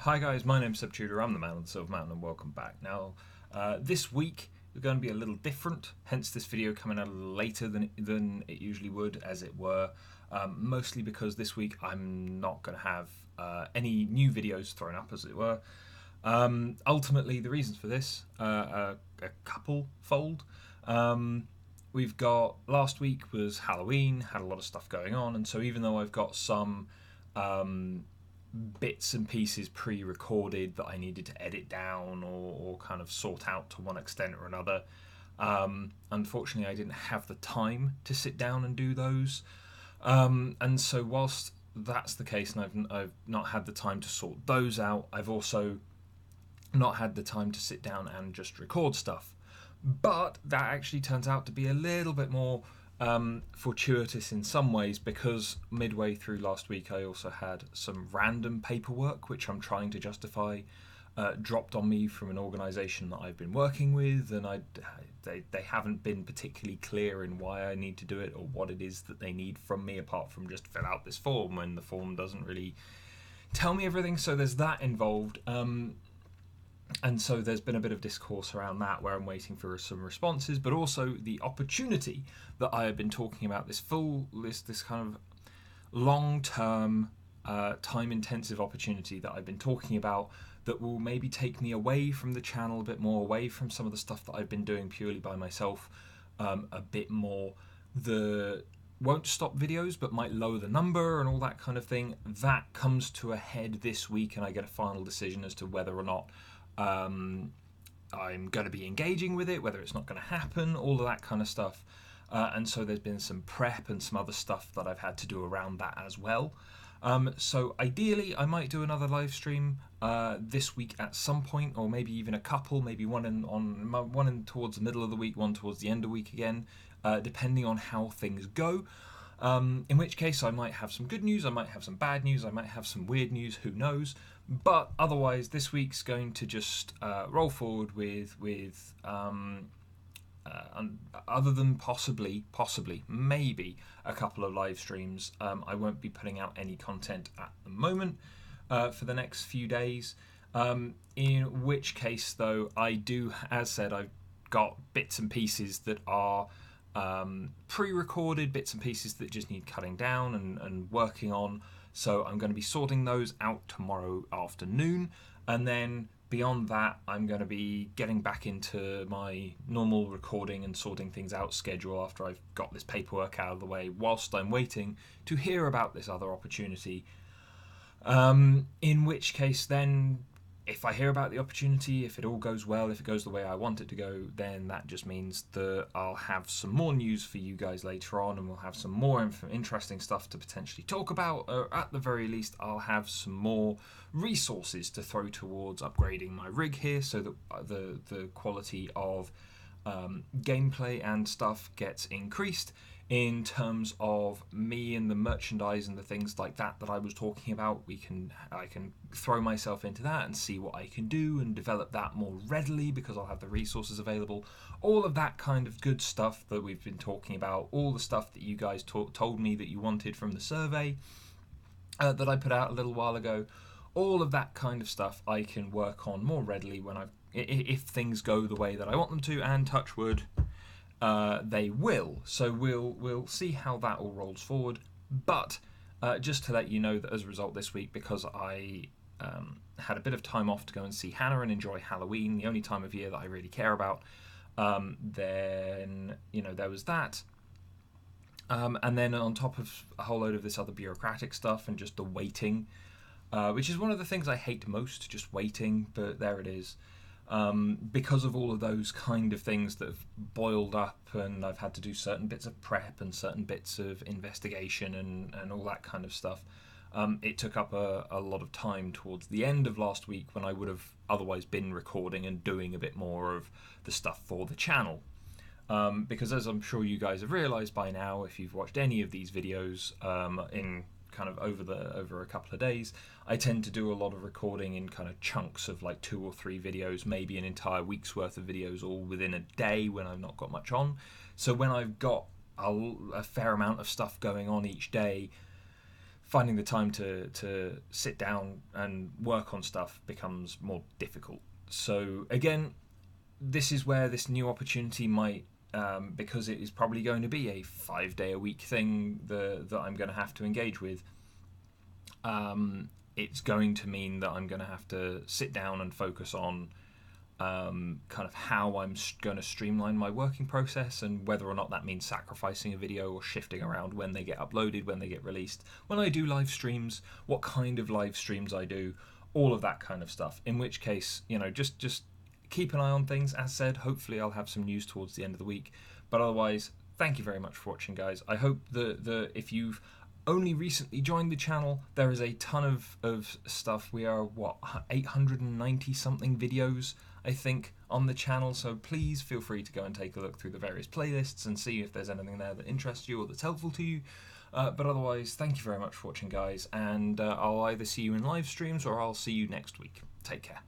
Hi guys, my name's Subtutor, I'm the man on the Silver Mountain and welcome back. Now, this week we're going to be a little different, hence this video coming out a little later than it usually would, as it were, mostly because this week I'm not going to have any new videos thrown up, as it were. Ultimately, the reasons for this are a couple-fold. We've got, last week was Halloween, had a lot of stuff going on, and so even though I've got some bits and pieces pre-recorded that I needed to edit down or kind of sort out to one extent or another, unfortunately I didn't have the time to sit down and do those, and so whilst that's the case and I've not had the time to sort those out, I've also not had the time to sit down and just record stuff. But that actually turns out to be a little bit more fortuitous in some ways, because midway through last week I also had some random paperwork which I'm trying to justify dropped on me from an organisation that I've been working with, and they haven't been particularly clear in why I need to do it or what it is that they need from me, apart from just fill out this form, when the form doesn't really tell me everything. So there's that involved. And so there's been a bit of discourse around that where I'm waiting for some responses, but also the opportunity that I have been talking about, this kind of long-term, time-intensive opportunity that I've been talking about, that will maybe take me away from the channel a bit more, away from some of the stuff that I've been doing purely by myself, a bit more. The won't stop videos but might lower the number and all that kind of thing. That comes to a head this week, and I get a final decision as to whether or not I'm going to be engaging with it, whether it's not going to happen, all of that kind of stuff. And so there's been some prep and some other stuff that I've had to do around that as well. So ideally I might do another live stream this week at some point, or maybe even a couple, maybe one towards the middle of the week, one towards the end of the week again, depending on how things go. In which case I might have some good news, I might have some bad news, I might have some weird news, who knows. But otherwise this week's going to just roll forward with other than possibly, maybe a couple of live streams. I won't be putting out any content at the moment for the next few days. In which case, though, I do, as said, I've got bits and pieces that are pre-recorded, bits and pieces that just need cutting down and working on. So I'm going to be sorting those out tomorrow afternoon, and then beyond that I'm going to be getting back into my normal recording and sorting things out schedule after I've got this paperwork out of the way, whilst I'm waiting to hear about this other opportunity. In which case then, if I hear about the opportunity, if it all goes well, if it goes the way I want it to go, then that just means that I'll have some more news for you guys later on, and we'll have some more interesting stuff to potentially talk about, or at the very least I'll have some more resources to throw towards upgrading my rig here, so that the quality of gameplay and stuff gets increased. In terms of me and the merchandise and the things like that I was talking about, I can throw myself into that and see what I can do and develop that more readily, because I'll have the resources available. All of that kind of good stuff that we've been talking about, all the stuff that you guys told me that you wanted from the survey that I put out a little while ago, all of that kind of stuff I can work on more readily if things go the way that I want them to, and touch wood, they will. So we'll see how that all rolls forward. But just to let you know that as a result this week, because I had a bit of time off to go and see Hannah and enjoy Halloween, the only time of year that I really care about, then there was that. And then on top of a whole load of this other bureaucratic stuff and just the waiting, which is one of the things I hate most, just waiting, but there it is. Because of all of those kind of things that have boiled up, and I've had to do certain bits of prep and certain bits of investigation and all that kind of stuff, it took up a lot of time towards the end of last week, when I would have otherwise been recording and doing a bit more of the stuff for the channel. Because as I'm sure you guys have realised by now, if you've watched any of these videos in kind of over a couple of days, I tend to do a lot of recording in kind of chunks of like 2 or 3 videos, maybe an entire week's worth of videos, all within a day when I've not got much on. So when I've got a fair amount of stuff going on each day, finding the time to sit down and work on stuff becomes more difficult. So again, this is where this new opportunity might, because it is probably going to be a 5-day-a-week thing that I'm going to have to engage with, it's going to mean that I'm going to have to sit down and focus on kind of how I'm going to streamline my working process, and whether or not that means sacrificing a video or shifting around when they get uploaded, when they get released, when I do live streams, what kind of live streams I do, all of that kind of stuff. In which case, just keep an eye on things. As said, hopefully I'll have some news towards the end of the week. But otherwise, thank you very much for watching, guys. I hope that if you've only recently joined the channel, there is a ton of stuff. We are, 890 something videos, I think, on the channel, so please feel free to go and take a look through the various playlists and see if there's anything there that interests you or that's helpful to you. But otherwise, thank you very much for watching, guys, and I'll either see you in live streams or I'll see you next week. Take care.